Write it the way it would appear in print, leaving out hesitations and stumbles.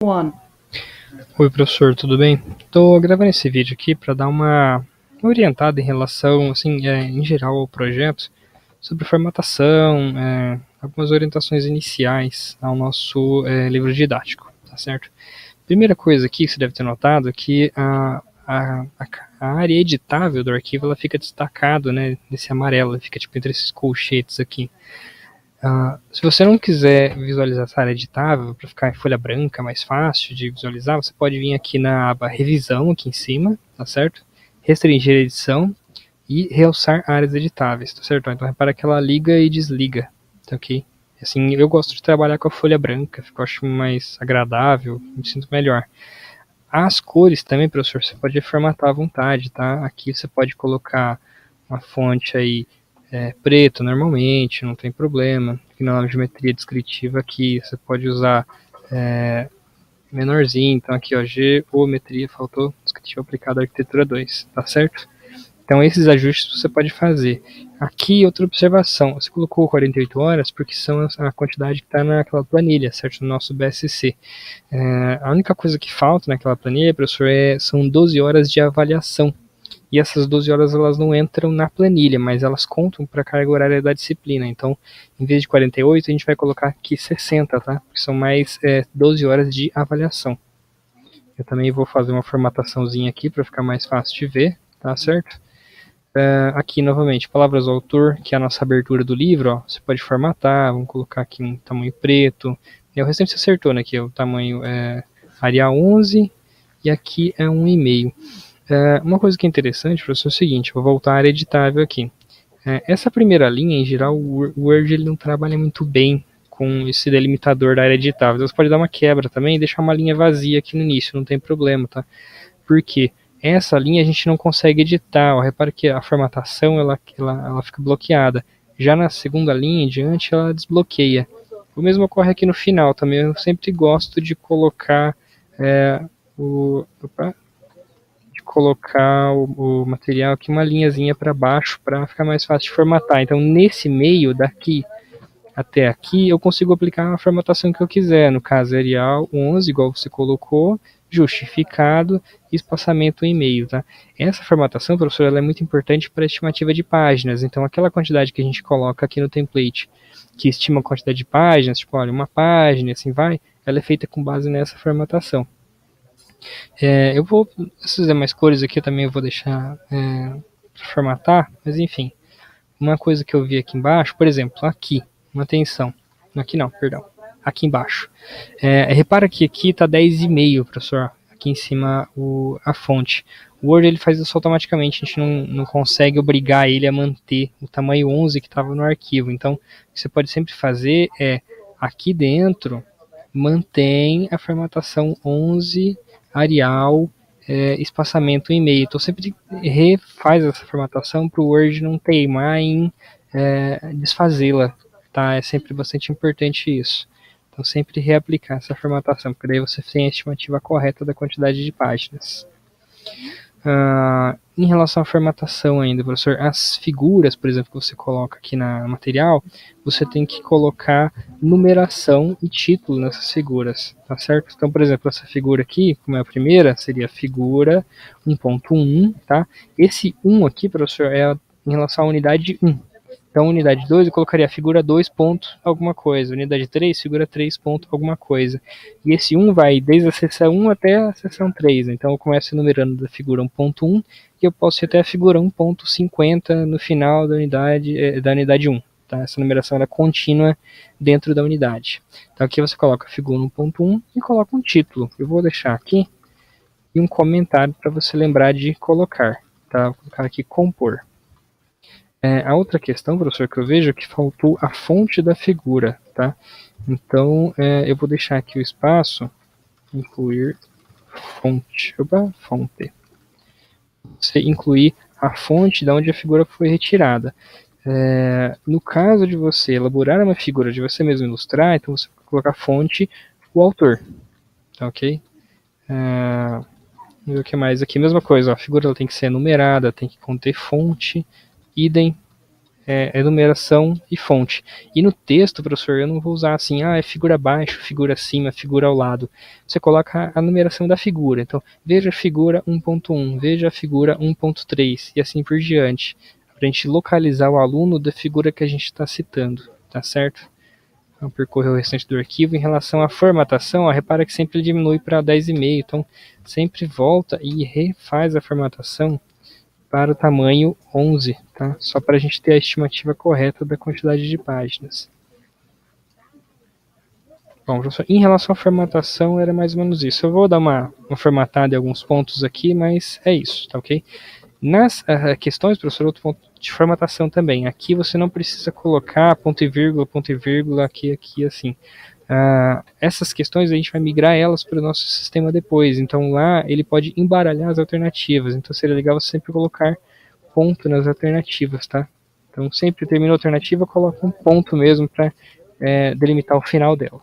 One. Oi, professor, tudo bem? Estou gravando esse vídeo aqui para dar uma orientada em relação, assim, em geral ao projeto, sobre formatação, algumas orientações iniciais ao nosso livro didático, tá certo? Primeira coisa aqui que você deve ter notado é que a área editável do arquivo ela fica destacada, né, nesse amarelo, fica tipo entre esses colchetes aqui. Se você não quiser visualizar essa área editável, para ficar em folha branca, mais fácil de visualizar, você pode vir aqui na aba Revisão, aqui em cima, tá certo? Restringir a edição e realçar áreas editáveis, tá certo? Então repara que ela liga e desliga, tá ok? Assim, eu gosto de trabalhar com a folha branca, eu acho mais agradável, me sinto melhor. As cores também, professor, você pode formatar à vontade, tá? Aqui você pode colocar uma fonte aí preto normalmente, não tem problema. Aqui na geometria descritiva aqui, você pode usar menorzinho, então aqui ó, geometria, faltou descritivo aplicado à arquitetura 2, tá certo? Então esses ajustes você pode fazer. Aqui outra observação, você colocou 48 horas porque são a quantidade que está naquela planilha, certo? No nosso BSC. A única coisa que falta naquela planilha, professor, são 12 horas de avaliação. E essas 12 horas elas não entram na planilha, mas elas contam para a carga horária da disciplina. Então, em vez de 48, a gente vai colocar aqui 60, tá? Porque são mais 12 horas de avaliação. Eu também vou fazer uma formataçãozinha aqui para ficar mais fácil de ver, tá certo? Aqui, novamente, palavras do autor, que é a nossa abertura do livro, ó, você pode formatar, vamos colocar aqui um tamanho preto. E o restante você acertou, né? Aqui é o tamanho Arial 11 e aqui é 1,5. Uma coisa que é interessante, professor, é o seguinte, vou voltar à área editável aqui. Essa primeira linha, em geral, o Word ele não trabalha muito bem com esse delimitador da área editável. Então você pode dar uma quebra também e deixar uma linha vazia aqui no início, não tem problema, tá? Por quê? Essa linha a gente não consegue editar. Ó, repara que a formatação ela fica bloqueada. Já na segunda linha em diante, ela desbloqueia. O mesmo ocorre aqui no final também. Eu sempre gosto de colocar o material aqui uma linhazinha para baixo para ficar mais fácil de formatar. Então, nesse meio daqui até aqui, eu consigo aplicar a formatação que eu quiser. No caso, Arial 11, igual você colocou, justificado, espaçamento em meio, tá? Essa formatação, professor, ela é muito importante para a estimativa de páginas. Então, aquela quantidade que a gente coloca aqui no template, que estima a quantidade de páginas, tipo, olha, uma página, assim vai, ela é feita com base nessa formatação. Eu vou, essas demais cores aqui eu também vou deixar para formatar, mas enfim. Uma coisa que eu vi aqui embaixo, por exemplo, aqui, uma atenção. Aqui não, perdão. Aqui embaixo. Repara que aqui está 10,5, professor. Aqui em cima a fonte. O Word ele faz isso automaticamente, a gente não consegue obrigar ele a manter o tamanho 11 que estava no arquivo. Então, o que você pode sempre fazer aqui dentro, mantém a formatação 11 Arial espaçamento em meio. Então sempre refaz essa formatação para o Word não teimar em desfazê-la. Tá? É sempre bastante importante isso. Então sempre reaplicar essa formatação, porque daí você tem a estimativa correta da quantidade de páginas. Em relação à formatação ainda, professor, as figuras, por exemplo, que você coloca aqui na material, você tem que colocar numeração e título nessas figuras, tá certo? Então, por exemplo, essa figura aqui, como é a primeira, seria figura 1.1, tá? Esse 1 aqui, professor, é em relação à unidade 1. Então, unidade 2, eu colocaria a figura 2 ponto alguma coisa. Unidade 3, figura 3 ponto alguma coisa. E esse 1 vai desde a seção 1 até a seção 3. Então, eu começo enumerando da figura 1.1 e eu posso ir até a figura 1.50 no final da unidade 1. Tá? Essa numeração é contínua dentro da unidade. Então, aqui você coloca a figura 1.1 e coloca um título. Eu vou deixar aqui e um comentário para você lembrar de colocar. Tá? Vou colocar aqui compor. A outra questão, professor, que eu vejo é que faltou a fonte da figura, tá? Então, eu vou deixar aqui o espaço, incluir fonte. Fonte. Você incluir a fonte de onde a figura foi retirada. No caso de você elaborar uma figura de você mesmo ilustrar, então você vai colocar fonte, o autor, tá ok? Vamos ver o que mais aqui. Mesma coisa, ó, a figura ela tem que ser numerada, tem que conter fonte, idem, numeração e fonte. E no texto, professor, eu não vou usar assim, é figura abaixo, figura acima, figura ao lado. Você coloca a numeração da figura. Então, veja a figura 1.1, veja a figura 1.3 e assim por diante. Para a gente localizar o aluno da figura que a gente está citando, tá certo? Então, percorrer o restante do arquivo. Em relação à formatação, repara que sempre diminui para 10,5. Então, sempre volta e refaz a formatação para o tamanho 11, tá? Só para a gente ter a estimativa correta da quantidade de páginas. Bom, professor, em relação à formatação, era mais ou menos isso. Eu vou dar uma formatada em alguns pontos aqui, mas é isso, tá ok? Nas questões, professor, outro ponto de formatação também. Aqui você não precisa colocar ponto e vírgula, aqui, assim. Essas questões a gente vai migrar elas para o nosso sistema depois. Então lá ele pode embaralhar as alternativas. Então seria legal você sempre colocar ponto nas alternativas, tá? Então sempre termina a alternativa, coloca um ponto mesmo para delimitar o final dela.